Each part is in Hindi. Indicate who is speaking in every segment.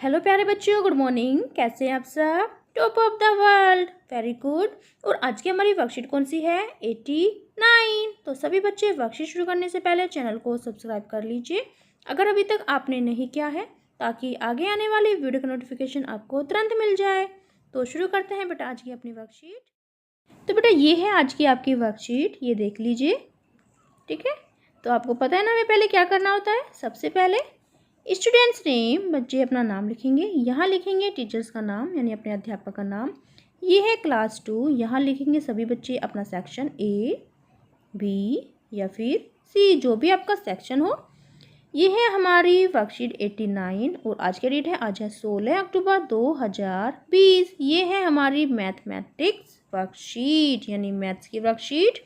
Speaker 1: हेलो प्यारे बच्चों, गुड मॉर्निंग। कैसे हैं आप सब? Top of the world, very good. और आज की हमारी वर्कशीट कौन सी है? 89। तो सभी बच्चे वर्कशीट शुरू करने से पहले चैनल को सब्सक्राइब कर लीजिए अगर अभी तक आपने नहीं किया है, ताकि आगे आने वाली वीडियो का नोटिफिकेशन आपको तुरंत मिल जाए। तो शुरू करते हैं बेटा आज की अपनी वर्कशीट। तो बेटा ये है आज की आपकी वर्कशीट, ये देख लीजिए। ठीक है, तो आपको पता है ना हमें पहले क्या करना होता है। सबसे पहले स्टूडेंट्स नेम, बच्चे अपना नाम लिखेंगे। यहाँ लिखेंगे टीचर्स का नाम यानी अपने अध्यापक का नाम। ये है क्लास 2, यहाँ लिखेंगे सभी बच्चे अपना सेक्शन ए, बी या फिर सी, जो भी आपका सेक्शन हो। ये है हमारी वर्कशीट 89 और आज की डेट है, आज है 16 अक्टूबर 2020। ये है हमारी मैथमेटिक्स वर्कशीट यानी मैथ्स की worksheet.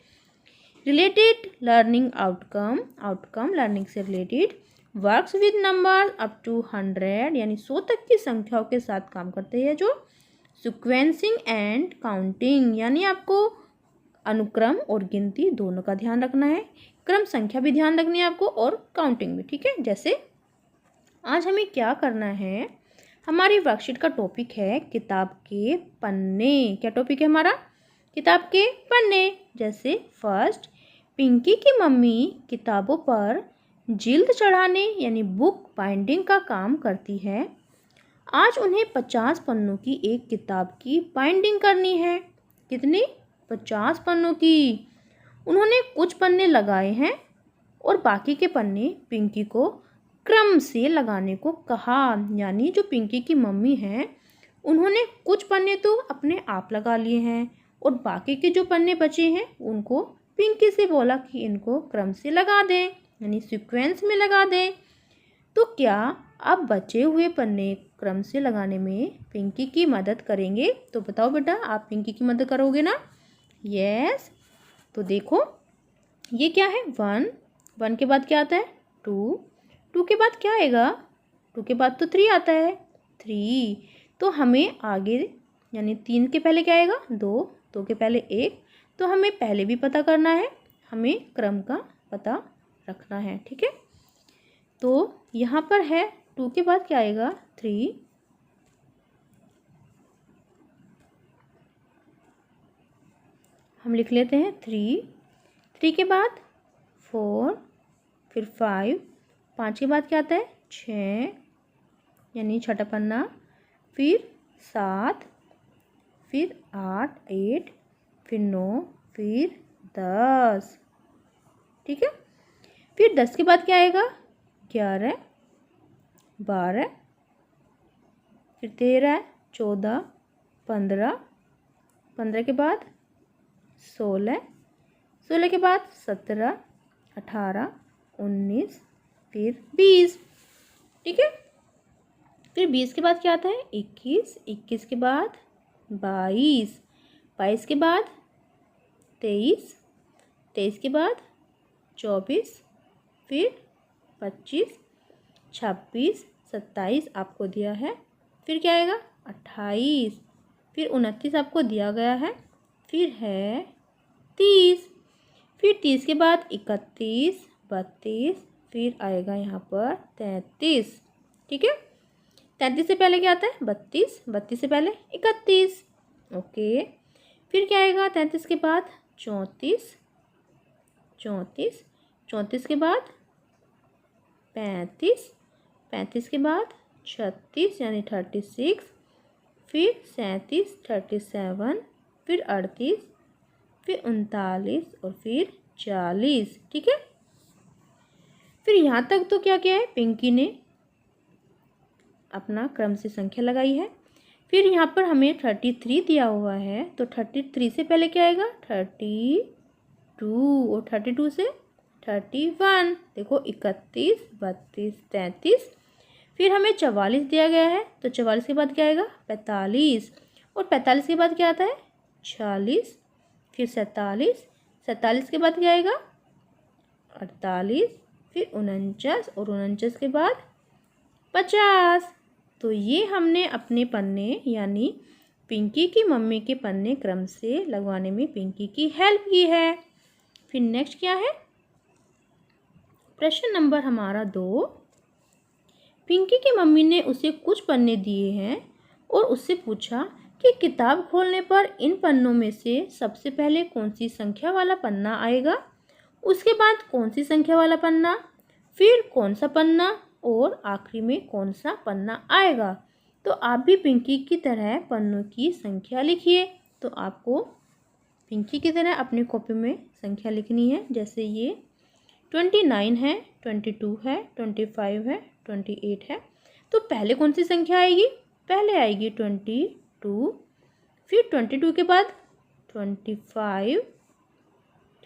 Speaker 1: Related learning outcome learning से related. Works with number up to 100 यानी 100 तक की संख्याओं के साथ काम करते हैं जो। सिक्वेंसिंग एंड काउंटिंग यानी आपको अनुक्रम और गिनती दोनों का ध्यान रखना है। क्रम संख्या भी ध्यान रखनी है आपको और काउंटिंग भी। ठीक है, जैसे आज हमें क्या करना है, हमारी वर्कशीट का टॉपिक है किताब के पन्ने। क्या टॉपिक है हमारा? किताब के पन्ने। जैसे फर्स्ट, पिंकी की मम्मी किताबों पर जिल्द चढ़ाने यानी बुक बाइंडिंग का काम करती है। आज उन्हें 50 पन्नों की एक किताब की बाइंडिंग करनी है। कितनी? 50 पन्नों की। उन्होंने कुछ पन्ने लगाए हैं और बाकी के पन्ने पिंकी को क्रम से लगाने को कहा। यानी जो पिंकी की मम्मी हैं उन्होंने कुछ पन्ने तो अपने आप लगा लिए हैं और बाकी के जो पन्ने बचे हैं उनको पिंकी से बोला कि इनको क्रम से लगा दें यानी सीक्वेंस में लगा दें। तो क्या आप बचे हुए पन्ने क्रम से लगाने में पिंकी की मदद करेंगे? तो बताओ बेटा, आप पिंकी की मदद करोगे ना? यस। तो देखो ये क्या है, 1 के बाद क्या आता है? 2 के बाद क्या आएगा? 2 के बाद तो 3 आता है, 3। तो हमें आगे यानी 3 के पहले क्या आएगा? 2 के पहले 1। तो हमें पहले भी पता करना है, हमें क्रम का पता रखना है। ठीक है, तो यहाँ पर है 2 के बाद क्या आएगा? 3। हम लिख लेते हैं 3 के बाद 4, फिर 5 के बाद क्या आता है? 6 यानी छठा पन्ना, फिर 7, फिर 8, फिर 9, फिर 10। ठीक है, फिर 10 के बाद क्या आएगा? 11, 12, फिर 13, 14, 15 के बाद 16 के बाद 17, 18, 19, फिर 20। ठीक है, फिर 20 के बाद क्या आता है? 21 के बाद 22 के बाद 23 के बाद 24, फिर 25, 26, 27 आपको दिया है। फिर क्या आएगा? 28, फिर 29 आपको दिया गया है, फिर है 30, फिर 30 के बाद 31, 32, फिर आएगा यहाँ पर 33। ठीक है, 33 से पहले क्या आता है? 32 से पहले 31। ओके, फिर क्या आएगा 33 के बाद? 34 के बाद 35 के बाद 36 यानी 36, फिर 37, 37, फिर 38, फिर 39 और फिर 40। ठीक है, फिर यहाँ तक तो क्या क्या है? पिंकी ने अपना क्रम से संख्या लगाई है। फिर यहाँ पर हमें 33 दिया हुआ है, तो 33 से पहले क्या आएगा? 32 और 32 से 31। देखो 31, 32, 33। फिर हमें 44 दिया गया है, तो 44 के बाद क्या आएगा? 45 और 45 के बाद क्या आता है? 46, फिर 47 के बाद क्या आएगा? 48, फिर 49 और 49 के बाद 50। तो ये हमने अपने पन्ने यानी पिंकी की मम्मी के पन्ने क्रम से लगवाने में पिंकी की हेल्प की है। फिर नेक्स्ट क्या है? प्रश्न नंबर हमारा 2, पिंकी की मम्मी ने उसे कुछ पन्ने दिए हैं और उससे पूछा कि किताब खोलने पर इन पन्नों में से सबसे पहले कौन सी संख्या वाला पन्ना आएगा, उसके बाद कौन सी संख्या वाला पन्ना, फिर कौन सा पन्ना और आखिरी में कौन सा पन्ना आएगा। तो आप भी पिंकी की तरह पन्नों की संख्या लिखिए। तो आपको पिंकी की तरह अपनी कॉपी में संख्या लिखनी है। जैसे ये 29 है, 22 है, 25 है, 28 है। तो पहले कौन सी संख्या आएगी? पहले आएगी 22, फिर 22 के बाद 25,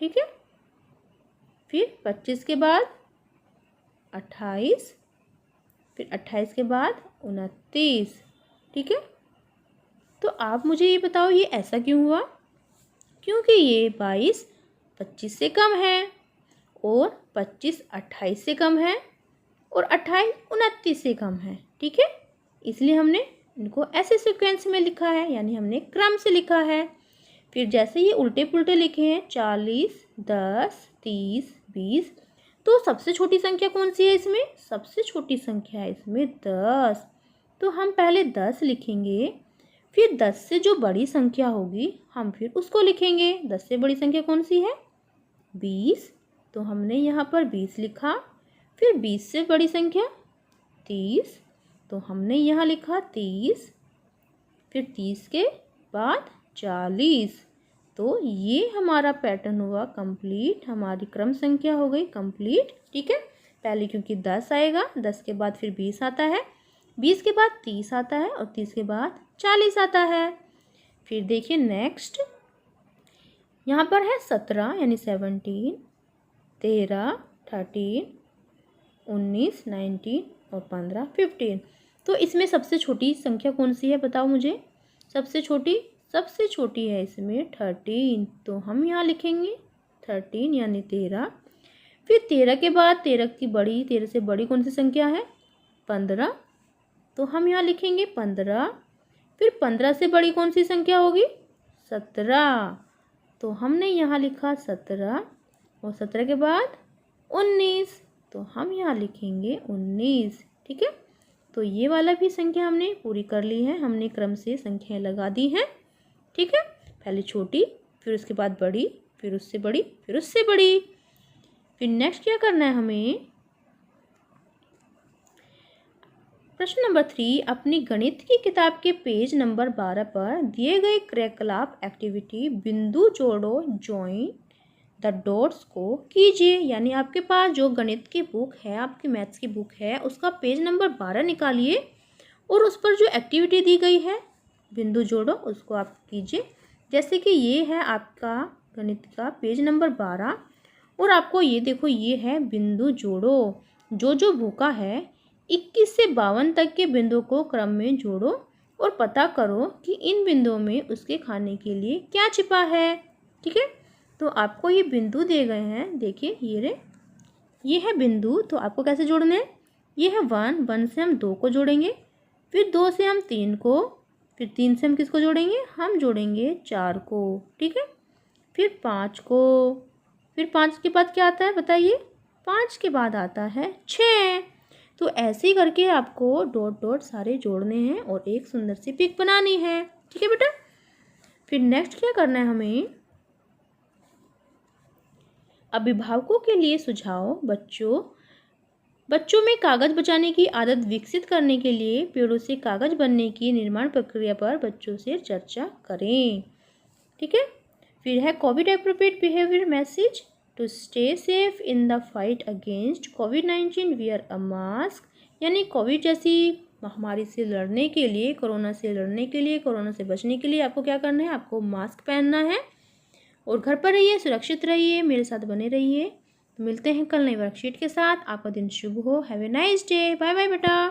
Speaker 1: ठीक है, फिर 25 के बाद 28, फिर 28 के बाद 29, ठीक है। तो आप मुझे ये बताओ ये ऐसा क्यों हुआ? क्योंकि ये 22 25 से कम है और 25 28 से कम है और 28 29 से कम है, ठीक है। इसलिए हमने इनको ऐसे सीक्वेंस में लिखा है, यानी हमने क्रम से लिखा है। फिर जैसे ये उल्टे पुल्टे लिखे हैं 40, 10, 30, 20, तो सबसे छोटी संख्या कौन सी है इसमें? सबसे छोटी संख्या है इसमें 10। तो हम पहले 10 लिखेंगे, फिर 10 से जो बड़ी संख्या होगी हम फिर उसको लिखेंगे। 10 से बड़ी संख्या कौन सी है? 20। तो हमने यहाँ पर 20 लिखा। फिर 20 से बड़ी संख्या 30, तो हमने यहाँ लिखा 30। फिर 30 के बाद 40। तो ये हमारा पैटर्न हुआ कंप्लीट, हमारी क्रम संख्या हो गई कंप्लीट, ठीक है। पहले क्योंकि 10 आएगा, 10 के बाद फिर 20 आता है, 20 के बाद 30 आता है और 30 के बाद 40 आता है। फिर देखिए नेक्स्ट यहाँ पर है 17 यानी 17, 13, 13, 19, 19 और 15, 15। तो इसमें सबसे छोटी संख्या कौन सी है बताओ मुझे? सबसे छोटी है इसमें 13। तो हम यहाँ लिखेंगे 13 यानी 13। फिर 13 के बाद 13 से बड़ी कौन सी संख्या है? 15। तो हम यहाँ लिखेंगे 15। फिर 15 से बड़ी कौन सी संख्या होगी? 17। तो हमने यहाँ लिखा 17 और 17 के बाद 19। तो हम यहाँ लिखेंगे 19, ठीक है। तो ये वाला भी संख्या हमने पूरी कर ली है, हमने क्रम से संख्याएं लगा दी हैं, ठीक है। पहले छोटी, फिर उसके बाद बड़ी, फिर उससे बड़ी, फिर उससे बड़ी। फिर नेक्स्ट क्या करना है हमें? प्रश्न नंबर 3, अपनी गणित की किताब के पेज नंबर 12 पर दिए गए क्रियाकलाप एक्टिविटी बिंदु जोड़ो जॉइन द डॉट्स को कीजिए। यानी आपके पास जो गणित की बुक है, आपकी मैथ्स की बुक है, उसका पेज नंबर 12 निकालिए और उस पर जो एक्टिविटी दी गई है बिंदु जोड़ो उसको आप कीजिए। जैसे कि ये है आपका गणित का पेज नंबर 12 और आपको ये देखो ये है बिंदु जोड़ो। जो भूखा है 21 से 52 तक के बिंदु को क्रम में जोड़ो और पता करो कि इन बिंदुओं में उसके खाने के लिए क्या छिपा है, ठीक है। तो आपको ये बिंदु दिए गए हैं, देखिए ये है बिंदु। तो आपको कैसे जोड़ने हैं? ये है 1 से हम 2 को जोड़ेंगे, फिर 2 से हम 3 को, फिर 3 से हम किसको जोड़ेंगे? हम जोड़ेंगे 4 को, ठीक है। फिर 5 को, फिर 5 के बाद क्या आता है बताइए? 5 के बाद आता है 6। तो ऐसे ही करके आपको डॉट डॉट सारे जोड़ने हैं और एक सुंदर सी पिक बनानी है, ठीक है बेटा। फिर नेक्स्ट क्या करना है हमें? अभिभावकों के लिए सुझाव। बच्चों में कागज बचाने की आदत विकसित करने के लिए पेड़ों से कागज बनने की निर्माण प्रक्रिया पर बच्चों से चर्चा करें, ठीक है। फिर है Covid appropriate behaviour message. To stay safe in the fight against कोविड-19 वियर अ मास्क। यानी कोविड जैसी महामारी से लड़ने के लिए, कोरोना से लड़ने के लिए, कोरोना से बचने के लिए आपको क्या करना है? आपको मास्क पहनना है और घर पर रहिए, सुरक्षित रहिए, मेरे साथ बने रहिए। मिलते हैं कल नई वर्कशीट के साथ। आपका दिन शुभ हो। Have a nice day. Bye bye बेटा।